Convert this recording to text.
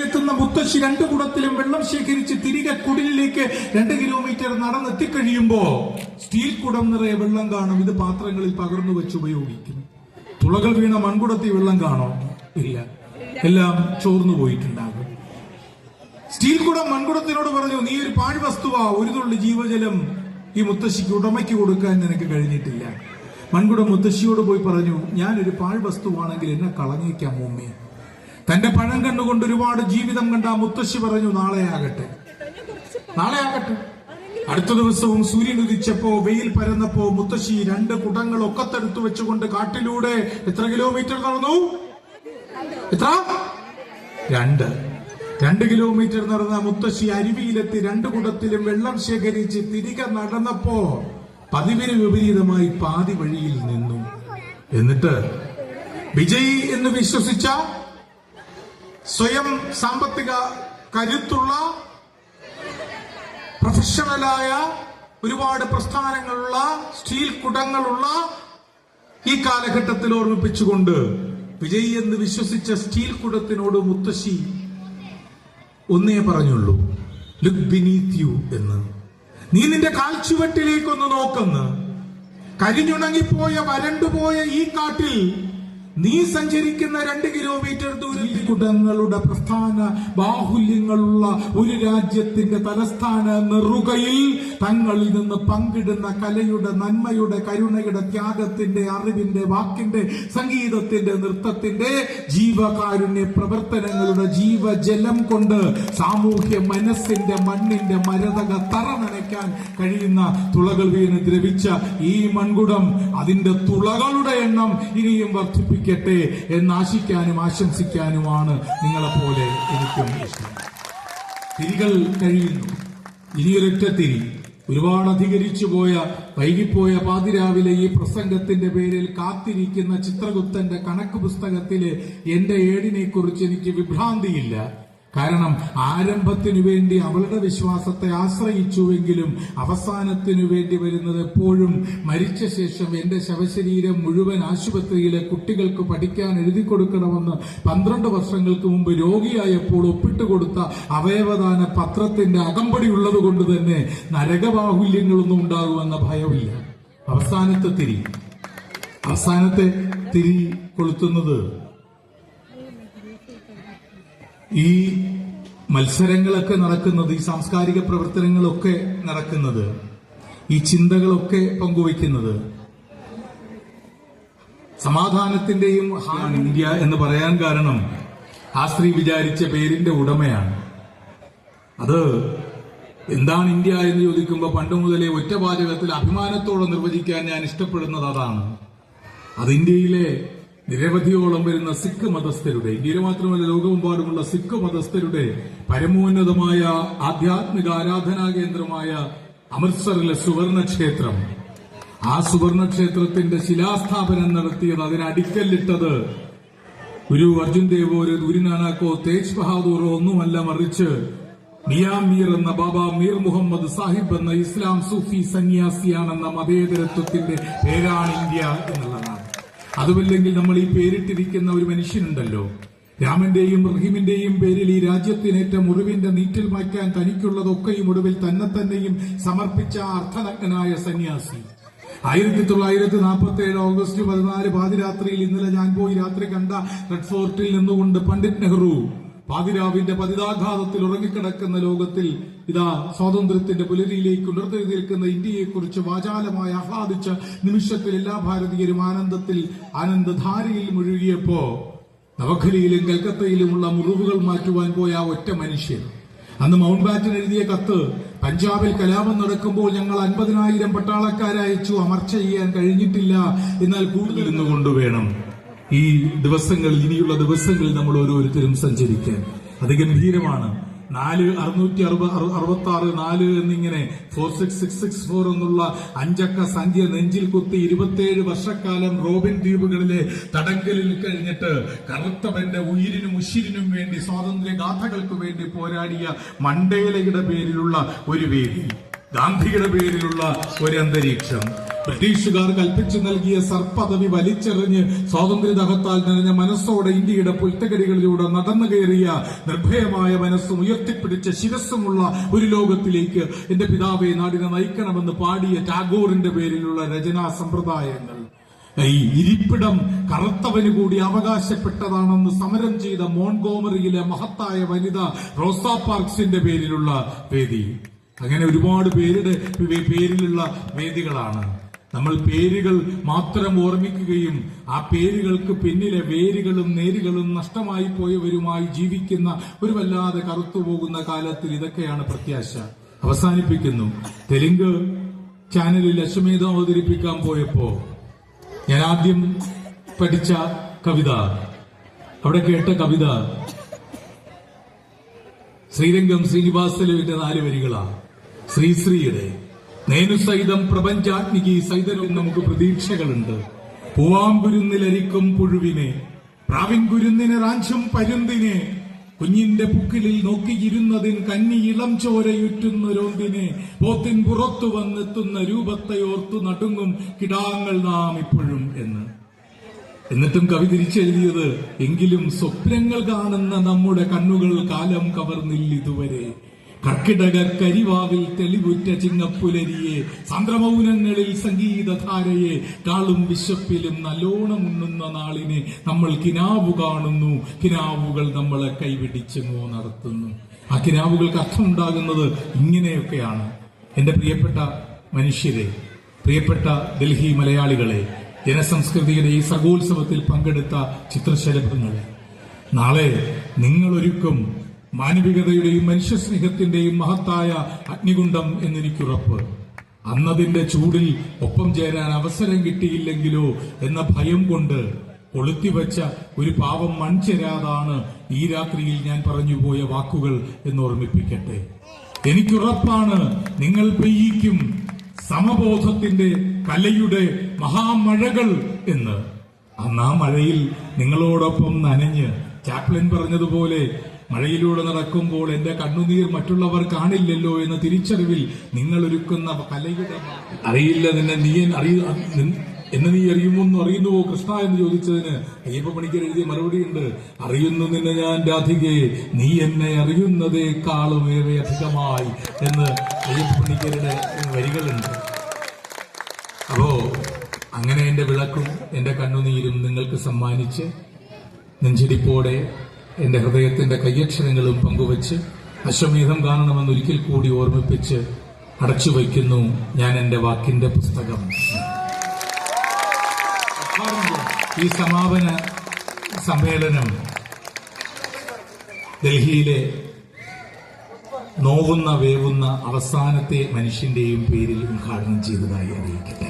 െത്തുന്ന മുത്തശ്ശി 2 കുടത്തിലും വെള്ളം ശേഖരിച്ച് തിരികെ കുടിലിലേക്ക് 2 കിലോമീറ്റർ നടന്നെത്തിക്കഴിയുമ്പോ സ്റ്റീൽ കുടം നിറയെ വെള്ളം കാണും. ഇത് പാത്രങ്ങളിൽ പകർന്നു വെച്ച് ഉപയോഗിക്കും. തുളകൾ വീണ മൺകുടത്തിൽ വെള്ളം കാണോ? ഇല്ല, എല്ലാം ചോർന്നു പോയിട്ടുണ്ടാകും. സ്റ്റീൽ കുടം മൺകുടത്തിനോട് പറഞ്ഞു, നീ ഒരു പാഴ്വസ്തുവാ, ഒരു തുള്ളി ജീവജലം ഈ മുത്തശ്ശിക്ക് ഉടമയ്ക്ക് കൊടുക്കാൻ നിനക്ക് കഴിഞ്ഞിട്ടില്ല. മൺകുടം മുത്തശ്ശിയോട് പോയി പറഞ്ഞു, ഞാനൊരു പാഴ്വസ്തുവാണെങ്കിൽ എന്നെ കളഞ്ഞേക്കാം ഉമ്മേ. തന്റെ പഴം കണ്ടുകൊണ്ട് ഒരുപാട് ജീവിതം കണ്ട മുത്തശ്ശി പറഞ്ഞു, നാളെ ആകട്ടെ. അടുത്ത ദിവസവും സൂര്യൻ ഉദിച്ചപ്പോ, വെയിൽ പരന്നപ്പോ മുത്തശ്ശി 2 കുടങ്ങൾ ഒക്കത്തെടുത്തു വെച്ചുകൊണ്ട് കാട്ടിലൂടെ എത്ര കിലോമീറ്റർ നടന്നു? എത്ര? 2 കിലോമീറ്റർ നടന്ന മുത്തശ്ശി അരുവിയിലെത്തി 2 കുടത്തിലും വെള്ളം ശേഖരിച്ച് തിരികെ നടന്നപ്പോ പതിവിന് വിപരീതമായി പാതി വഴിയിൽ നിന്നു. എന്നിട്ട് വിജയ് എന്ന് വിശ്വസിച്ച, സ്വയം സാമ്പത്തിക കരുത്തുള്ള, പ്രൊഫഷണലായ, ഒരുപാട് പ്രസ്ഥാനങ്ങളുള്ള, സ്റ്റീൽ കുടങ്ങളുള്ള ഈ കാലഘട്ടത്തിൽ ഓർമ്മിപ്പിച്ചുകൊണ്ട് വിജയ് എന്ന് വിശ്വസിച്ച സ്റ്റീൽ കുടത്തിനോട് മുത്തശ്ശി ഒന്നേ പറഞ്ഞുള്ളൂ, ലുക്ക് ബിനീത്ത് യു എന്ന്. നീ നിന്റെ കാൽച്ചുവട്ടിലേക്കൊന്ന് നോക്കെന്ന്. കരിഞ്ഞുണങ്ങിപ്പോയ, വരണ്ടുപോയ ഈ കാട്ടിൽ നീ സഞ്ചരിക്കുന്ന 2 കിലോമീറ്റർ ദൂരത്തിൽ കുടങ്ങളുടെ പ്രസ്ഥാന ബാഹുല്യങ്ങളുള്ള ഒരു രാജ്യത്തിന്റെ തലസ്ഥാന നെറുകയിൽ തങ്ങളിൽ നിന്ന് പങ്കിടുന്ന കലയുടെ, നന്മയുടെ, കരുണയുടെ, ത്യാഗത്തിന്റെ, അറിവിന്റെ, വാക്കിന്റെ, സംഗീതത്തിന്റെ, നൃത്തത്തിന്റെ, ജീവകാരുണ്യ പ്രവർത്തനങ്ങളുടെ ജീവജലം കൊണ്ട് സാമൂഹ്യ മനസ്സിന്റെ, മണ്ണിന്റെ മരതക തറ നനയ്ക്കാൻ കഴിയുന്ന തുളകൾ വീണ് ദ്രവിച്ച ഈ മൺകുടം അതിന്റെ തുളകളുടെ എണ്ണം ഇനിയും വർദ്ധിപ്പിക്കും എന്നാശിക്കാനും ആശംസിക്കാനുമാണ് നിങ്ങളെപ്പോലെ എനിക്കും ഇഷ്ടം. തിരികൾ കഴിയുന്നു. ഇനിയൊരൊറ്റ തിരി. ഒരുപാട് അധികരിച്ചു പോയ, വൈകിപ്പോയ പാതിരാവിലെ ഈ പ്രസംഗത്തിന്റെ പേരിൽ കാത്തിരിക്കുന്ന ചിത്രഗുപ്തന്റെ കണക്ക് പുസ്തകത്തിലെ എന്റെ ഏടിനെ കുറിച്ച് എനിക്ക് വിഭ്രാന്തിയില്ല. കാരണം ആരംഭത്തിനു വേണ്ടി അവളുടെ വിശ്വാസത്തെ ആശ്രയിച്ചുവെങ്കിലും അവസാനത്തിനു വേണ്ടി വരുന്നത് എപ്പോഴും മരിച്ച ശേഷം എന്റെ ശവശരീരം മുഴുവൻ ആശുപത്രിയിലെ കുട്ടികൾക്ക് പഠിക്കാൻ എഴുതി കൊടുക്കണമെന്ന് 12 വർഷങ്ങൾക്ക് മുമ്പ് രോഗിയായപ്പോൾ ഒപ്പിട്ടുകൊടുത്ത അവയവദാന പത്രത്തിന്റെ അകമ്പടി ഉള്ളത് കൊണ്ട് തന്നെ നരകബാഹുല്യങ്ങളൊന്നും ഉണ്ടാകുമെന്ന ഭയമില്ല. അവസാനത്തെ തിരി കൊളുത്തുന്നത് ഈ മത്സരങ്ങളൊക്കെ നടക്കുന്നത്, ഈ സാംസ്കാരിക പ്രവർത്തനങ്ങളൊക്കെ നടക്കുന്നത്, ഈ ചിന്തകളൊക്കെ പങ്കുവയ്ക്കുന്നത് സമാധാനത്തിന്റെയും ഇന്ത്യ എന്ന് പറയാൻ കാരണം ആ സ്ത്രീ വിചാരിച്ച പേരിന്റെ ഉടമയാണ്. അത് എന്താണ് ഇന്ത്യ എന്ന് ചോദിക്കുമ്പോൾ പണ്ട് മുതലേ ഒറ്റവാചകത്തിൽ അഭിമാനത്തോടെ നിർവചിക്കാൻ ഞാൻ ഇഷ്ടപ്പെടുന്നത് അതാണ്. അത് ഇന്ത്യയിലെ നിരവധിയോളം വരുന്ന സിഖ് മതസ്ഥരുടെ, ഇന്ത്യയിൽ മാത്രമല്ല ലോകമെമ്പാടുമുള്ള സിഖ് മതസ്ഥരുടെ പരമോന്നതമായ ആധ്യാത്മിക ആരാധനാ കേന്ദ്രമായ അമൃത്സറിലെ സുവർണക്ഷേത്രം. ആ സുവർണക്ഷേത്രത്തിന്റെ ശിലാസ്ഥാപനം നടത്തിയത്, അതിനടിക്കല്ലിട്ടത് ഗുരു അർജുൻ ദേവോ, ഗുരു നാനാക്കോ, തേജ് ബഹാദൂറോ ഒന്നുമല്ല, മറിച്ച് മിയാ മീർ എന്ന ബാബ മീർ മുഹമ്മദ് സാഹിബ് എന്ന ഇസ്ലാം സൂഫി സന്യാസിയാണെന്ന മതേതരത്വത്തിന്റെ പേരാണ് ഇന്ത്യ എന്നുള്ളതാണ്. അതുമല്ലെങ്കിൽ നമ്മൾ ഈ പേരിട്ടിരിക്കുന്ന ഒരു മനുഷ്യനുണ്ടല്ലോ, രാമന്റെയും റഹീമിന്റെയും പേരിൽ ഈ രാജ്യത്തിനേറ്റ മുറിവിന്റെ നീറ്റിൽ മായ്ക്കാൻ തനിക്കുള്ളതൊക്കെയും ഒടുവിൽ തന്നെയും സമർപ്പിച്ച അർത്ഥനഗ്നായ സന്യാസി. 1947 ഓഗസ്റ്റ് 14 പാതിരാത്രിയിൽ, ഇന്നലെ ഞാൻ പോയി രാത്രി കണ്ട റെഡ് ഫോർട്ടിൽ നിന്നുകൊണ്ട് പണ്ഡിറ്റ് നെഹ്റു പാതിരാവിന്റെ പതിതാഘാതത്തിൽ ഉറങ്ങിക്കിടക്കുന്ന ലോകത്തിൽ ഇതാ സ്വാതന്ത്ര്യത്തിന്റെ പുലരിയിലേക്ക് ഉണർന്നെഴുന്നേൽക്കുന്ന ഇന്ത്യയെക്കുറിച്ച് വാചാലമായി ആഹ്ലാദിച്ച നിമിഷത്തിൽ എല്ലാ ഭാരതീയരും ആനന്ദധാരയിൽ മുഴുകിയപ്പോ നവഖലിയിലും കൽക്കത്തയിലുമുള്ള മുറിവുകൾ മാറ്റുവാൻ പോയ ആ ഒറ്റ മനുഷ്യൻ. അന്ന് മൗണ്ട് ബാറ്റൻ എഴുതിയ കത്ത്, പഞ്ചാബിൽ കലാപം നടക്കുമ്പോൾ ഞങ്ങൾ 50,000 പട്ടാളക്കാരയച്ചു, അമർച്ച ചെയ്യാൻ കഴിഞ്ഞിട്ടില്ല, എന്നാൽ കൂടുതൽ കൊണ്ടുവേണം ഈ ദിവസങ്ങളിൽ, ഇനിയുള്ള ദിവസങ്ങളിൽ നമ്മൾ ഓരോരുത്തരും സഞ്ചരിക്കാൻ. അതിഗംഭീരമാണ്. 4 എന്നിങ്ങനെ 46664 എന്നുള്ള 5 അക്ക സംഖ്യ നെഞ്ചിൽ കുത്തി 27 വർഷക്കാലം റോബിൻ ദ്വീപുകളിലെ തടങ്കലിൽ കഴിഞ്ഞിട്ട് കറുത്തവന്റെ ഉയിരിനും ഉശിരിനും വേണ്ടി, സ്വാതന്ത്ര്യ ഗാഥകൾക്ക് വേണ്ടി പോരാടിയ മണ്ടേലയുടെ പേരിലുള്ള ഒരു വേദി, ഗാന്ധിയുടെ പേരിലുള്ള ഒരു അന്തരീക്ഷം, ബ്രിട്ടീഷുകാർ കൽപ്പിച്ചു നൽകിയ സർപ്പദവി വലിച്ചെറിഞ്ഞ് സ്വാതന്ത്ര്യദാഹത്താൽ നിറഞ്ഞ മനസ്സോടെ ഇന്ത്യയുടെ പുൽത്തകരികളിലൂടെ നടന്നു കയറിയ നിർഭയമായ മനസ്സും ഉയർത്തിപ്പിടിച്ച ശിരസ്സുമുള്ള ഒരു ലോകത്തിലേക്ക് എന്റെ പിതാവെ നാടിനെ നയിക്കണമെന്ന് പാടിയ ടാഗോറിന്റെ പേരിലുള്ള രചനാ സമ്പ്രദായങ്ങൾ, ഈ ഇരിപ്പിടം കറുത്തവന് കൂടി അവകാശപ്പെട്ടതാണെന്ന് സമരം ചെയ്ത മോൺഗോമറിയിലെ മഹത്തായ വനിത റോസാ പാർക്സിന്റെ പേരിലുള്ള വേദി, അങ്ങനെ ഒരുപാട് പേരിലുള്ള വേദികളാണ്. നമ്മൾ പേരുകൾ മാത്രം ഓർമ്മിക്കുകയും ആ പേരുകൾക്ക് പിന്നിലെ വേരുകളും നേരുകളും നഷ്ടമായി പോയവരുമായി ജീവിക്കുന്ന ഒരു വല്ലാതെ കറുത്തുപോകുന്ന കാലത്തിൽ ഇതൊക്കെയാണ് പ്രത്യാശ. അവസാനിപ്പിക്കുന്നു. തെലുങ്ക് ചാനലിൽ അശ്വമേധം അവതരിപ്പിക്കാൻ പോയപ്പോ ഞാൻ ആദ്യം പഠിച്ച കവിത, അവിടെ കേട്ട കവിത ശ്രീരംഗം ശ്രീനിവാസലുവിന്റെ 4 വരികളാ. ശ്രീശ്രീയുടെ നേനു സൈതം പ്രപഞ്ചാഗ്നിക്ക് സൈതനും നമുക്ക് പ്രതീക്ഷകളുണ്ട്. പൂവാങ്കുരുന്നിലരിക്കും പുഴുവിനെ, പ്രാവിൻകുരുന്നിനെ റാഞ്ചും പരുന്തിനെ, കുഞ്ഞിന്റെ പുക്കിലിൽ നോക്കിയിരുന്നതിൻ കന്നി ഇളം ചോരയുറ്റുന്നൊരോന്തിനെ, പോത്തിൻ പുറത്തു വന്നെത്തുന്ന രൂപത്തെ ഓർത്തു നടുങ്ങും കിടാങ്ങൾ നാം ഇപ്പോഴും എന്ന്. എന്നിട്ടും കവി തിരിച്ചെഴുതിയത്, എങ്കിലും സ്വപ്നങ്ങൾ കാണുന്ന നമ്മുടെ കണ്ണുകൾ കാലം കവർന്നില്ലിതുവരെ. കർക്കിടക കരിവാവിൽ തെളിവുറ്റ ചിങ്ങപ്പുലരിയെ, സാന്ദ്രമൗനങ്ങളിൽ സംഗീതധാരയെ, കാളും വിശപ്പിലും നല്ലോണം ഉണ്ണുന്ന നാളിനെ നമ്മൾ കിനാവു കാണുന്നു. കിനാവുകൾ നമ്മളെ കൈപിടിച്ചെങ്ങോ നടത്തുന്നു. ആ കിനാവുകൾക്ക് അർത്ഥമുണ്ടാകുന്നത് ഇങ്ങനെയൊക്കെയാണ്. എന്റെ പ്രിയപ്പെട്ട മനുഷ്യരെ, പ്രിയപ്പെട്ട ഡൽഹി മലയാളികളെ, ജനസംസ്കൃതിയുടെ ഈ സർഗോത്സവത്തിൽ പങ്കെടുത്ത ചിത്രശലഭങ്ങളെ, നാളെ നിങ്ങളൊരുക്കും മാനവികതയുടെയും മനുഷ്യസ്നേഹത്തിന്റെയും മഹത്തായ അഗ്നികുണ്ഡം എന്നെനിക്കുറപ്പ്. അന്നതിന്റെ ചൂടിൽ ഒപ്പം ചേരാൻ അവസരം കിട്ടിയില്ലെങ്കിലോ എന്ന ഭയം കൊണ്ട് കൊളുത്തിവെച്ച ഒരു പാവം മൺചെരാതാണ് ഈ രാത്രിയിൽ ഞാൻ പറഞ്ഞുപോയ വാക്കുകൾ എന്നോർമ്മിപ്പിക്കട്ടെ. എനിക്കുറപ്പാണ് നിങ്ങൾ പെയ്യിക്കും സമബോധത്തിന്റെ കലയുടെ മഹാമഴകൾ എന്ന്. അന്ന് ആ മഴയിൽ നിങ്ങളോടൊപ്പം നനഞ്ഞ്, ചാപ്ലിൻ പറഞ്ഞതുപോലെ, മഴയിലൂടെ നടക്കുമ്പോൾ എന്റെ കണ്ണുനീർ മറ്റുള്ളവർ കാണില്ലല്ലോ എന്ന തിരിച്ചറിവിൽ നിങ്ങൾ ഒരുക്കുന്ന കലയുടെ അറിയില്ല എന്നെ നീ അറിയുമോന്ന് അറിയുന്നുവോ കൃഷ്ണ എന്ന് ചോദിച്ചതിന് അയ്യപ്പ പണിക്കർ എഴുതിയ മറുപടിയുണ്ട്, അറിയുന്നു നിന്നെ ഞാൻ രാധികേ, നീ എന്നെ അറിയുന്നതേക്കാളും ഏറെ അധികമായി എന്ന് അയ്യപ്പ പണിക്കരുടെ വരികളുണ്ട്. അപ്പോ അങ്ങനെ എന്റെ വിളക്കും എന്റെ കണ്ണുനീരും നിങ്ങൾക്ക് സമ്മാനിച്ച് നെഞ്ചിടിപ്പോടെ എന്റെ ഹൃദയത്തിന്റെ കയ്യക്ഷരങ്ങളും പങ്കുവച്ച് അശ്വമേധം കാണണമെന്ന് ഒരിക്കൽ കൂടി ഓർമ്മിപ്പിച്ച് അടച്ചുവയ്ക്കുന്നു ഞാൻ എന്റെ വാക്കിന്റെ പുസ്തകം. ഈ സമാപന സമ്മേളനം ഡൽഹിയിലെ നോവുന്ന വേവുന്ന അവസാനത്തെ മനുഷ്യന്റെയും പേരിൽ ഉദ്ഘാടനം ചെയ്തതായി അറിയിക്കട്ടെ.